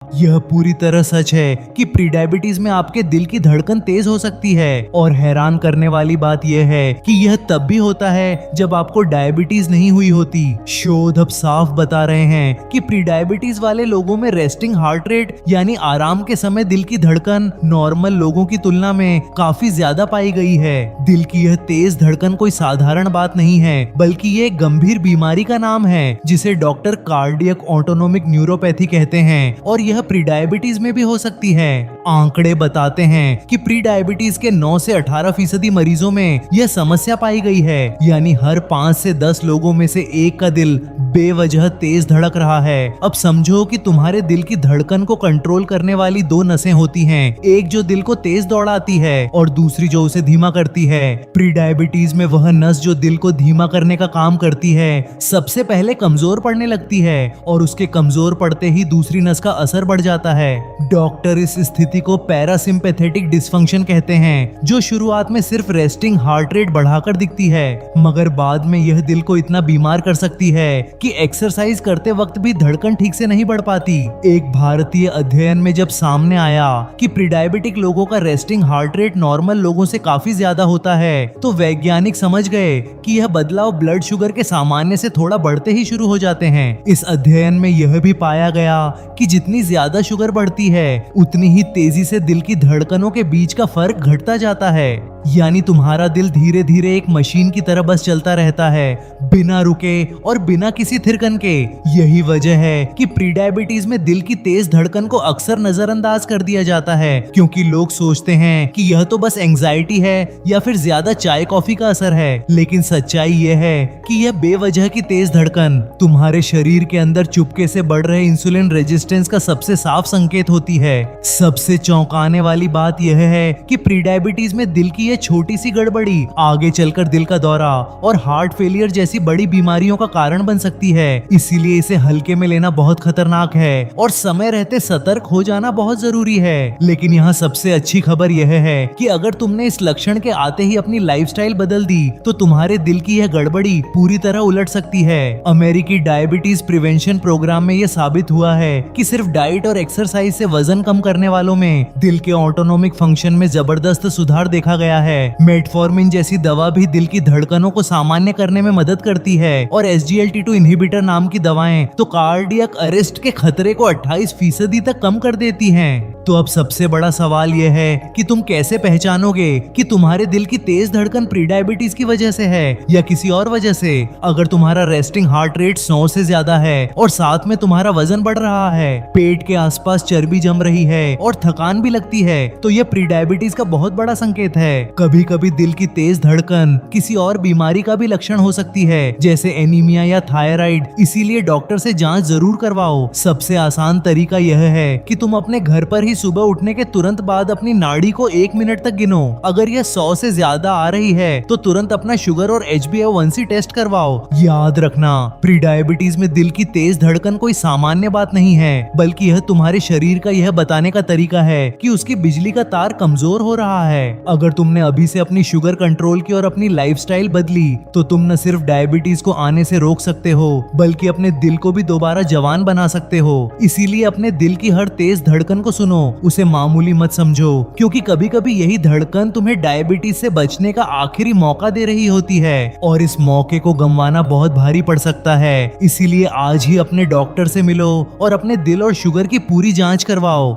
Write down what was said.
यह पूरी तरह सच है कि प्री डायबिटीज में आपके दिल की धड़कन तेज हो सकती है और हैरान करने वाली बात यह है कि यह तब भी होता है जब आपको डायबिटीज नहीं हुई होती। शोध अब साफ बता रहे हैं कि प्री डायबिटीज वाले लोगों में रेस्टिंग हार्ट रेट यानी आराम के समय दिल की धड़कन नॉर्मल लोगों की तुलना में काफी ज्यादा पाई गई है। दिल की यह तेज धड़कन कोई साधारण बात नहीं है, बल्कि ये एक गंभीर बीमारी का नाम है जिसे डॉक्टर कार्डियक ऑटोनोमिक न्यूरोपैथी कहते हैं और यह प्री डायबिटीज में भी हो सकती है। आंकड़े बताते हैं कि प्री डायबिटीज के 9 से 18% मरीजों में यह समस्या पाई गई है, यानी हर 5 से 10 लोगों में से एक का दिल बेवजह तेज धड़क रहा है। अब समझो कि तुम्हारे दिल की धड़कन को कंट्रोल करने वाली 2 नसें होती हैं, एक जो दिल को तेज दौड़ाती है और दूसरी जो उसे धीमा करती है। प्री डायबिटीज में वह नस जो दिल को धीमा करने का काम करती है सबसे पहले कमजोर पड़ने लगती है और उसके कमजोर पड़ते ही दूसरी नस का असर बढ़ जाता है। डॉक्टर इस स्थिति को पैरासिम्पैथेटिक डिसफंक्शन कहते हैं, जो शुरुआत में सिर्फ रेस्टिंग हार्ट रेट बढ़ाकर दिखती है, मगर बाद में यह दिल को इतना बीमार कर सकती है कि एक्सरसाइज करते वक्त भी धड़कन ठीक से नहीं बढ़ पाती। एक भारतीय अध्ययन में जब सामने आया कि प्री डायबिटिक लोगों का रेस्टिंग हार्ट रेट नॉर्मल लोगों से काफी ज्यादा होता है, तो वैज्ञानिक समझ गए कि यह बदलाव ब्लड शुगर के सामान्य से थोड़ा बढ़ते ही शुरू हो जाते हैं। इस अध्ययन में यह भी पाया गया कि जितनी ज्यादा शुगर बढ़ती है उतनी ही तेजी से दिल की धड़कनों के बीच का फर्क घटता जाता है, यानी तुम्हारा दिल धीरे धीरे एक मशीन की तरह बस चलता रहता है, बिना रुके और बिना किसी थिरकन के। यही वजह है कि प्री डायबिटीज में दिल की तेज धड़कन को अक्सर नजरअंदाज कर दिया जाता है, क्योंकि लोग सोचते हैं कि यह तो बस एंजाइटी है या फिर ज्यादा चाय कॉफी का असर है, लेकिन सच्चाई यह है कि यह बेवजह की तेज धड़कन तुम्हारे शरीर के अंदर चुपके से बढ़ रहे इंसुलिन रेजिस्टेंस का सबसे साफ संकेत होती है। सबसे चौंकाने वाली बात यह है कि प्री डायबिटीज में दिल की यह छोटी सी गड़बड़ी आगे चलकर दिल का दौरा और हार्ट फेलियर जैसी बड़ी बीमारियों का कारण बन सकती है। इसीलिए इसे हल्के में लेना बहुत खतरनाक है और समय रहते सतर्क हो जाना बहुत जरूरी है। लेकिन यहाँ सबसे अच्छी खबर यह है कि अगर तुमने इस लक्षण के आते ही अपनी लाइफस्टाइल बदल दी तो तुम्हारे दिल की यह गड़बड़ी पूरी तरह उलट सकती है। अमेरिकी डायबिटीज प्रिवेंशन प्रोग्राम में यह साबित हुआ है कि सिर्फ डाइट और एक्सरसाइज से वजन कम करने वालों में दिल के ऑटोनोमिक फंक्शन में जबरदस्त सुधार देखा गया है। मेटफॉर्मिन जैसी दवा भी दिल की धड़कनों को सामान्य करने में मदद करती है और SGLT2 इनहिबिटर नाम की दवाएं तो कार्डियक अरेस्ट के खतरे को 28% तक कम कर देती हैं। तो अब सबसे बड़ा सवाल यह है कि तुम कैसे पहचानोगे कि तुम्हारे दिल की तेज धड़कन प्री डायबिटीज की वजह से है या किसी और वजह से। अगर तुम्हारा रेस्टिंग हार्ट रेट 100 से ज्यादा है और साथ में तुम्हारा वजन बढ़ रहा है, पेट के आसपास चर्बी जम रही है और थकान भी लगती है, तो यह प्री डायबिटीज का बहुत बड़ा संकेत है। कभी कभी दिल की तेज धड़कन किसी और बीमारी का भी लक्षण हो सकती है, जैसे एनीमिया या थायराइड। इसीलिए डॉक्टर से जांच जरूर करवाओ। सबसे आसान तरीका यह है कि तुम अपने घर पर ही सुबह उठने के तुरंत बाद अपनी नाड़ी को 1 मिनट तक गिनो। अगर यह 100 से ज्यादा आ रही है तो तुरंत अपना शुगर और HbA1c टेस्ट करवाओ। याद रखना, प्री डायबिटीज में दिल की तेज धड़कन कोई सामान्य बात नहीं है, बल्कि यह तुम्हारे शरीर का यह बताने का तरीका है कि उसकी बिजली का तार कमजोर हो रहा है। अगर तुमने अभी से अपनी शुगर कंट्रोल की और अपनी लाइफस्टाइल बदली तो तुम न सिर्फ डायबिटीज को आने से रोक सकते हो, बल्कि अपने दिल को भी दोबारा जवान बना सकते हो। इसीलिए अपने दिल की हर तेज धड़कन को सुनो, उसे मामूली मत समझो, क्योंकि कभी कभी यही धड़कन तुम्हें डायबिटीज से बचने का आखिरी मौका दे रही होती है और इस मौके को गंवाना बहुत भारी पड़ सकता है। इसीलिए आज ही अपने डॉक्टर से मिलो और अपने दिल और शुगर की पूरी जांच करवाओ।